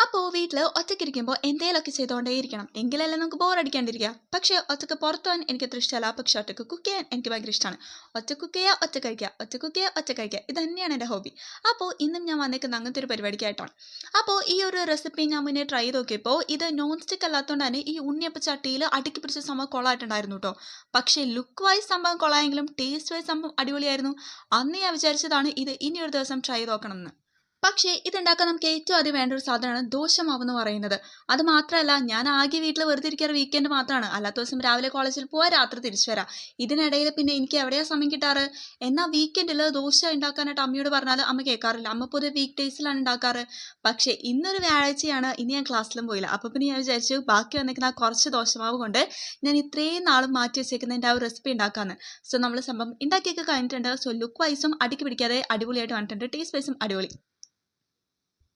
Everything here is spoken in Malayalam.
അപ്പോൾ വീട്ടിൽ ഒറ്റയ്ക്കിരിക്കുമ്പോൾ എന്തെങ്കിലുമൊക്കെ ചെയ്തുകൊണ്ടേയിരിക്കണം എങ്കിലല്ലേ നമുക്ക് ബോറടിക്കാണ്ടിരിക്കുക. പക്ഷേ ഒറ്റയ്ക്ക് പുറത്തു പോകാൻ എനിക്ക് അത്ര ഇഷ്ടമല്ല. പക്ഷെ ഒറ്റയ്ക്ക് കുക്ക് ചെയ്യാൻ എനിക്ക് ഭയങ്കര ഇഷ്ടമാണ്. ഒറ്റ കുക്ക് ചെയ്യുക, ഒറ്റ കഴിക്കുക, ഒറ്റ കുക്ക് ചെയ്യുക, ഒറ്റ കഴിക്കുക, ഇത് തന്നെയാണ് എൻ്റെ ഹോബി. അപ്പോൾ ഇന്നും ഞാൻ വന്നേക്കുന്ന അങ്ങനത്തെ ഒരു പരിപാടിക്കായിട്ടാണ്. അപ്പോൾ ഈ ഒരു റെസിപ്പി ഞാൻ മുന്നേ ട്രൈ ചെയ്ത് നോക്കിയപ്പോൾ ഇത് നോൺ സ്റ്റിക്ക് അല്ലാത്തതുകൊണ്ട് തന്നെ ഈ ഉണ്ണിയപ്പ ചട്ടിയിൽ അടുക്കി പിടിച്ച സംഭവം കൊളായിട്ടുണ്ടായിരുന്നു കേട്ടോ. പക്ഷേ ലുക്ക് വൈസ് സംഭവം കൊളായെങ്കിലും ടേസ്റ്റ് വൈസ് സംഭവം അടിപൊളിയായിരുന്നു. അന്ന് ഞാൻ വിചാരിച്ചതാണ് ഇത് ഇനി ഒരു ദിവസം ട്രൈ ചെയ്ത് നോക്കണമെന്ന്. പക്ഷേ ഇതുണ്ടാക്കാൻ നമുക്ക് ഏറ്റവും ആദ്യം വേണ്ട ഒരു സാധനമാണ് ദോശമാവ് എന്ന് പറയുന്നത്. അത് മാത്രമല്ല, ഞാൻ ആകെ വീട്ടിൽ വെറുതെ ഇരിക്കാറ് വീക്കെൻഡ് മാത്രമാണ്. അല്ലാത്ത ദിവസം രാവിലെ കോളേജിൽ പോവാ, രാത്രി തിരിച്ചു വരാം. ഇതിനിടയിൽ പിന്നെ എനിക്ക് എവിടെയാ സമയം കിട്ടാറ്? എന്നാൽ വീക്കെൻഡിൽ ദോശ ഉണ്ടാക്കാനായിട്ട് അമ്മയോട് പറഞ്ഞാൽ അമ്മ കേൾക്കാറില്ല. അമ്മ പൊതുവെ വീക്ക് ഡേയ്സിലാണ് ഉണ്ടാക്കാറ്. പക്ഷേ ഇന്നൊരു വ്യാഴാഴ്ചയാണ്, ഇനി ഞാൻ ക്ലാസ്സിലും പോയില്ല. അപ്പോൾ പിന്നെ ഞാൻ വിചാരിച്ചു ബാക്കി വന്നിരിക്കുന്ന ആ കുറച്ച് ദോശമാവ് കൊണ്ട് ഞാൻ ഇത്രയും നാളും മാറ്റി വെച്ചേക്കുന്നതിൻ്റെ ആ ഒരു റെസിപ്പി ഉണ്ടാക്കാമെന്ന്. സോ നമ്മൾ സംഭവം ഉണ്ടാക്കിയൊക്കെ കഴിഞ്ഞിട്ടുണ്ട്. സോ ലുക്ക് വൈസും അടുക്കി പിടിക്കാതെ അടിപൊളിയായിട്ട് വന്നിട്ടുണ്ട്. ടേസ്റ്റ് വൈസും അടിപൊളി.